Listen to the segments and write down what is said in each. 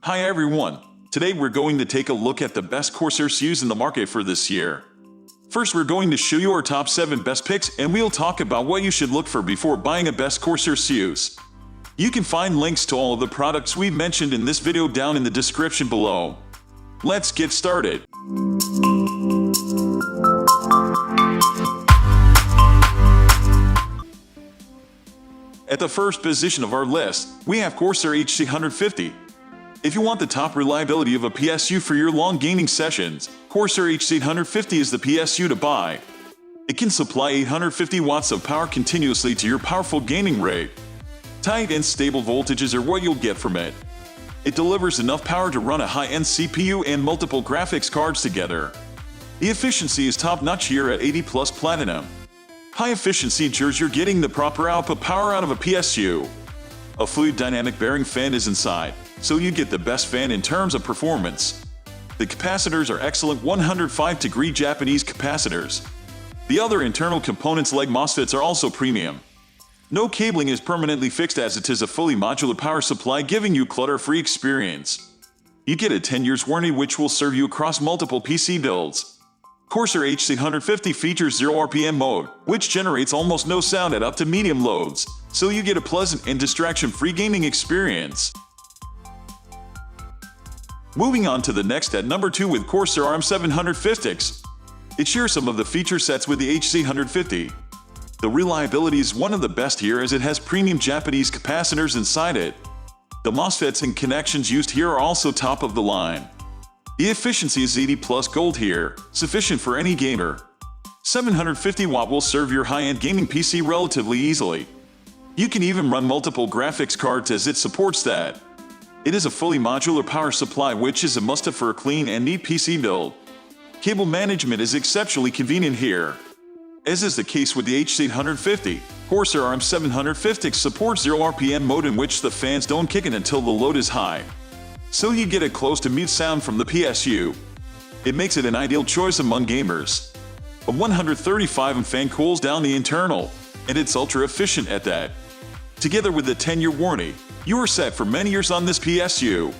Hi everyone! Today we're going to take a look at the best Corsair CUs in the market for this year. First, we're going to show you our top 7 best picks, and we'll talk about what you should look for before buying a best Corsair CUs. You can find links to all of the products we've mentioned in this video down in the description below. Let's get started. At the first position of our list, we have Corsair H850. If you want the top reliability of a PSU for your long gaming sessions, Corsair H850 is the PSU to buy. It can supply 850 watts of power continuously to your powerful gaming rig. Tight and stable voltages are what you'll get from it. It delivers enough power to run a high-end CPU and multiple graphics cards together. The efficiency is top-notch here at 80+ Platinum. High efficiency ensures you're getting the proper output power out of a PSU. A fluid dynamic bearing fan is inside, so you get the best fan in terms of performance. The capacitors are excellent 105-degree Japanese capacitors. The other internal components like MOSFETs are also premium. No cabling is permanently fixed as it is a fully modular power supply, giving you clutter-free experience. You get a 10 years warranty which will serve you across multiple PC builds. Corsair H350 features 0 RPM mode, which generates almost no sound at up to medium loads, so you get a pleasant and distraction-free gaming experience. Moving on to the next at number 2 with Corsair RM750X. It shares some of the feature sets with the H850. The reliability is one of the best here as it has premium Japanese capacitors inside it. The MOSFETs and connections used here are also top of the line. The efficiency is 80+ gold here, sufficient for any gamer. 750 watt will serve your high-end gaming PC relatively easily. You can even run multiple graphics cards as it supports that. It is a fully modular power supply which is a must-have for a clean and neat PC build. Cable management is exceptionally convenient here. As is the case with the H850, Corsair RM750X supports 0 RPM mode in which the fans don't kick in until the load is high. So you get a close to mute sound from the PSU. It makes it an ideal choice among gamers. A 135 Ohm fan cools down the internal, and it's ultra efficient at that. Together with the 10-year warranty, you are set for many years on this PSU.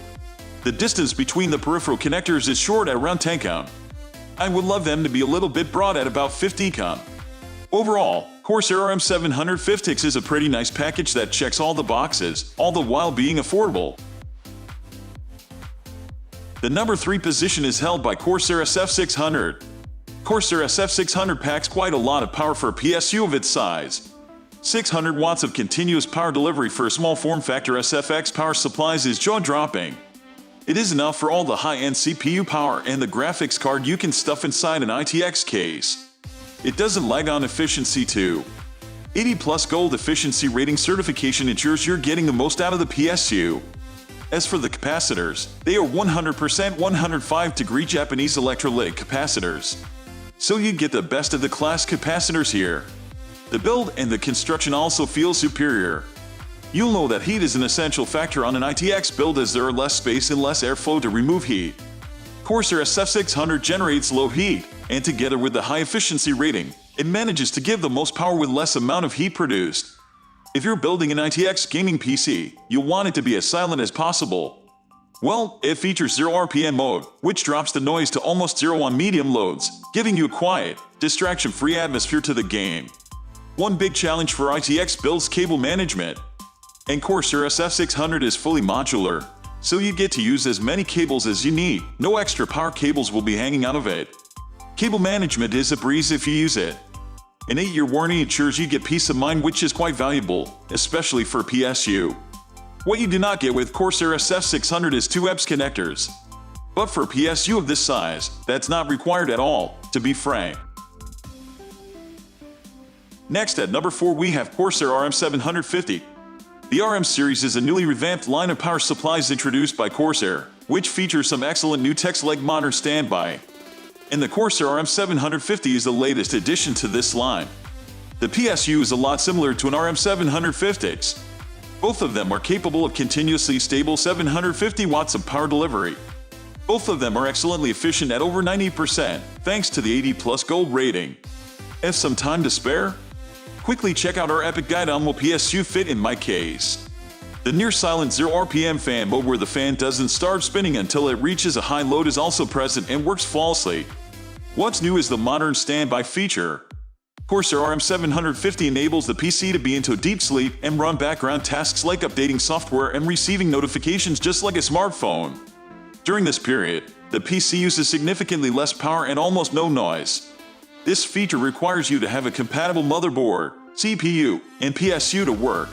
The distance between the peripheral connectors is short at around 10 ohm. I would love them to be a little bit broad at about 50 ohm. Overall, Corsair RM750X is a pretty nice package that checks all the boxes, all the while being affordable. The number 3 position is held by Corsair SF600. Corsair SF600 packs quite a lot of power for a PSU of its size. 600 watts of continuous power delivery for a small form factor SFX power supplies is jaw-dropping. It is enough for all the high-end CPU power and the graphics card you can stuff inside an ITX case. It doesn't lag on efficiency too. 80+ gold efficiency rating certification ensures you're getting the most out of the PSU. As for the capacitors, they are 100% 105-degree Japanese electrolytic capacitors. So you get the best of the class capacitors here. The build and the construction also feel superior. You'll know that heat is an essential factor on an ITX build as there are less space and less airflow to remove heat. Corsair SF600 generates low heat, and together with the high efficiency rating, it manages to give the most power with less amount of heat produced. If you're building an ITX gaming PC, you'll want it to be as silent as possible. Well, it features 0 RPM mode, which drops the noise to almost zero on medium loads, giving you a quiet, distraction-free atmosphere to the game. One big challenge for ITX builds cable management. And Corsair SF600 is fully modular, so you get to use as many cables as you need. No extra power cables will be hanging out of it. Cable management is a breeze if you use it. An 8-year warranty ensures you get peace of mind, which is quite valuable, especially for PSU. What you do not get with Corsair SF600 is 2 EPS connectors. But for PSU of this size, that's not required at all, to be frank. Next at number 4 we have Corsair RM750. The RM series is a newly revamped line of power supplies introduced by Corsair, which features some excellent new techs like modern standby. And the Corsair RM750 is the latest addition to this line. The PSU is a lot similar to an RM750X. Both of them are capable of continuously stable 750 watts of power delivery. Both of them are excellently efficient at over 90%, thanks to the 80+ gold rating. Have some time to spare? Quickly check out our epic guide on will PSU fit in my case. The near-silent 0 RPM fan mode, where the fan doesn't start spinning until it reaches a high load, is also present and works flawlessly. What's new is the modern standby feature. Corsair RM750 enables the PC to be into deep sleep and run background tasks like updating software and receiving notifications just like a smartphone. During this period, the PC uses significantly less power and almost no noise. This feature requires you to have a compatible motherboard, CPU, and PSU to work.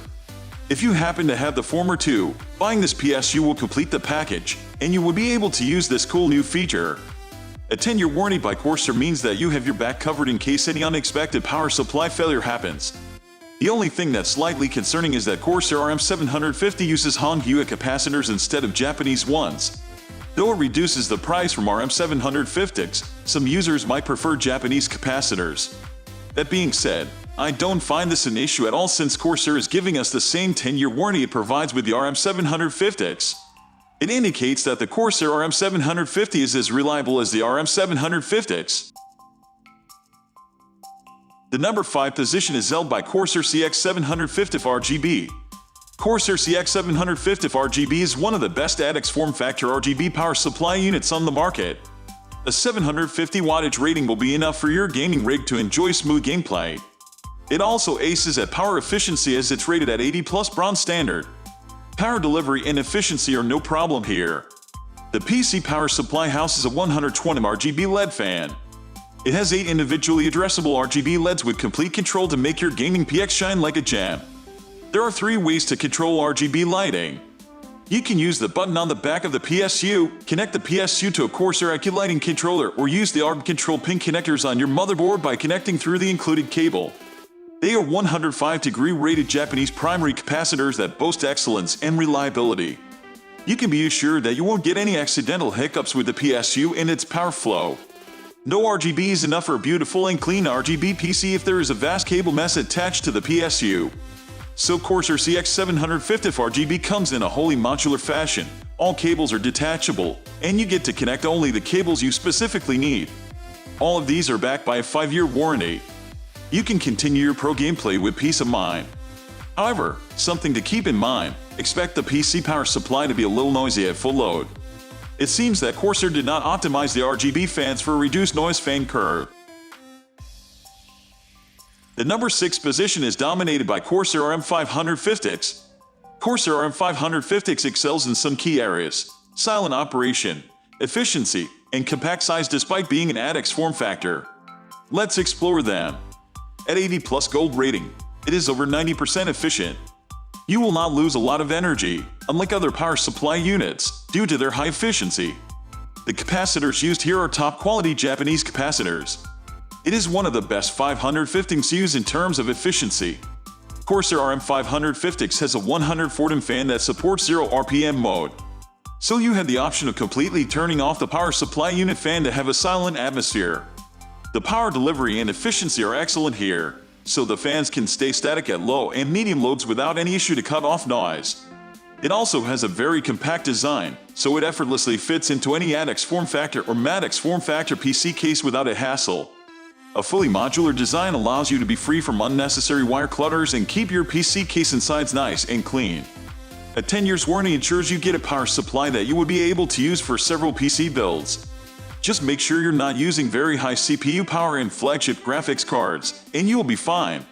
If you happen to have the former two, buying this PSU will complete the package, and you will be able to use this cool new feature. A 10-year warranty by Corsair means that you have your back covered in case any unexpected power supply failure happens. The only thing that's slightly concerning is that Corsair RM750 uses Hongyu capacitors instead of Japanese ones. Though it reduces the price from RM750X, some users might prefer Japanese capacitors. That being said, I don't find this an issue at all, since Corsair is giving us the same 10-year warranty it provides with the RM750X. It indicates that the Corsair RM750 is as reliable as the RM750X. The number 5 position is held by Corsair CX750F RGB. Corsair CX750F RGB is one of the best AX form factor RGB power supply units on the market. A 750 wattage rating will be enough for your gaming rig to enjoy smooth gameplay. It also aces at power efficiency, as it's rated at 80+ bronze standard. Power delivery and efficiency are no problem here. The PC power supply houses a 120 RGB LED fan. It has 8 individually addressable RGB LEDs with complete control to make your gaming PX shine like a gem. There are 3 ways to control RGB lighting. You can use the button on the back of the PSU, connect the PSU to a Corsair EQ lighting controller, or use the ARM control pin connectors on your motherboard by connecting through the included cable. They are 105-degree rated Japanese primary capacitors that boast excellence and reliability. You can be assured that you won't get any accidental hiccups with the PSU and its power flow. No RGB is enough for a beautiful and clean RGB PC if there is a vast cable mess attached to the PSU. So Corsair CX750F RGB comes in a wholly modular fashion. All cables are detachable, and you get to connect only the cables you specifically need. All of these are backed by a 5-year warranty. You can continue your pro gameplay with peace of mind. However, something to keep in mind, expect the PC power supply to be a little noisy at full load. It seems that Corsair did not optimize the RGB fans for a reduced noise fan curve. The number 6 position is dominated by Corsair RM550X. Corsair RM550X excels in some key areas: silent operation, efficiency, and compact size despite being an AX form factor. Let's explore them. At 80+ gold rating, it is over 90% efficient. You will not lose a lot of energy, unlike other power supply units, due to their high efficiency. The capacitors used here are top-quality Japanese capacitors. It is one of the best 550 PSUs in terms of efficiency. Corsair RM550X has a 140 fan that supports 0 RPM mode. So you have the option of completely turning off the power supply unit fan to have a silent atmosphere. The power delivery and efficiency are excellent here, so the fans can stay static at low and medium loads without any issue to cut off noise. It also has a very compact design, so it effortlessly fits into any AX form factor or MATX form factor PC case without a hassle. A fully modular design allows you to be free from unnecessary wire clutters and keep your PC case insides nice and clean. A 10 years warranty ensures you get a power supply that you would be able to use for several PC builds. Just make sure you're not using very high CPU power and flagship graphics cards, and you will be fine.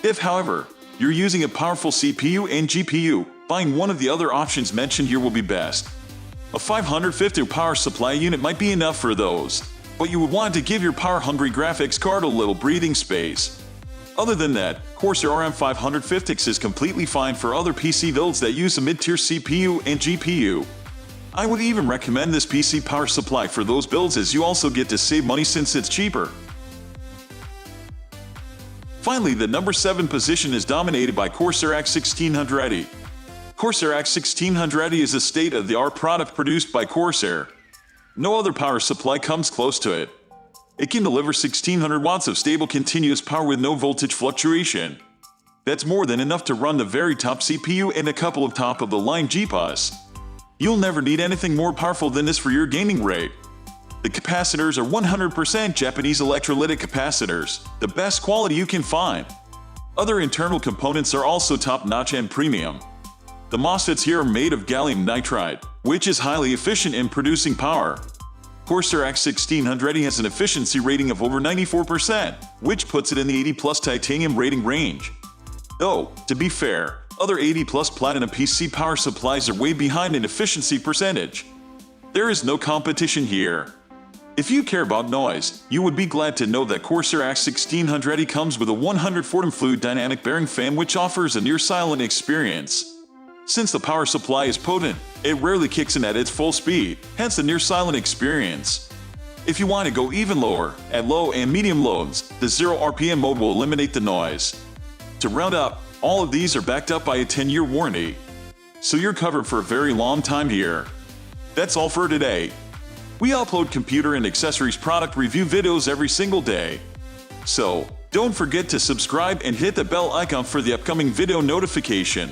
If, however, you're using a powerful CPU and GPU, buying one of the other options mentioned here will be best. A 550 power supply unit might be enough for those, but you would want to give your power-hungry graphics card a little breathing space. Other than that, Corsair RM550X is completely fine for other PC builds that use a mid-tier CPU and GPU. I would even recommend this PC power supply for those builds, as you also get to save money since it's cheaper. Finally, the number 7 position is dominated by Corsair X1600i. Corsair X1600i is a state-of-the-art product produced by Corsair. No other power supply comes close to it. It can deliver 1600 watts of stable continuous power with no voltage fluctuation. That's more than enough to run the very top CPU and a couple of top-of-the-line GPUs. You'll never need anything more powerful than this for your gaming rig. The capacitors are 100% Japanese electrolytic capacitors, the best quality you can find. Other internal components are also top-notch and premium. The MOSFETs here are made of gallium nitride, which is highly efficient in producing power. Corsair X1600i has an efficiency rating of over 94%, which puts it in the 80+ titanium rating range. Though, to be fair, other 80+ platinum PC power supplies are way behind in efficiency percentage. There is no competition here. If you care about noise, you would be glad to know that Corsair X1600i comes with a 100 fluid dynamic bearing fan which offers a near-silent experience. Since the power supply is potent, it rarely kicks in at its full speed, hence the near-silent experience. If you want to go even lower, at low and medium loads, the 0 RPM mode will eliminate the noise. To round up, all of these are backed up by a 10-year warranty. So you're covered for a very long time here. That's all for today. We upload computer and accessories product review videos every single day. So, don't forget to subscribe and hit the bell icon for the upcoming video notification.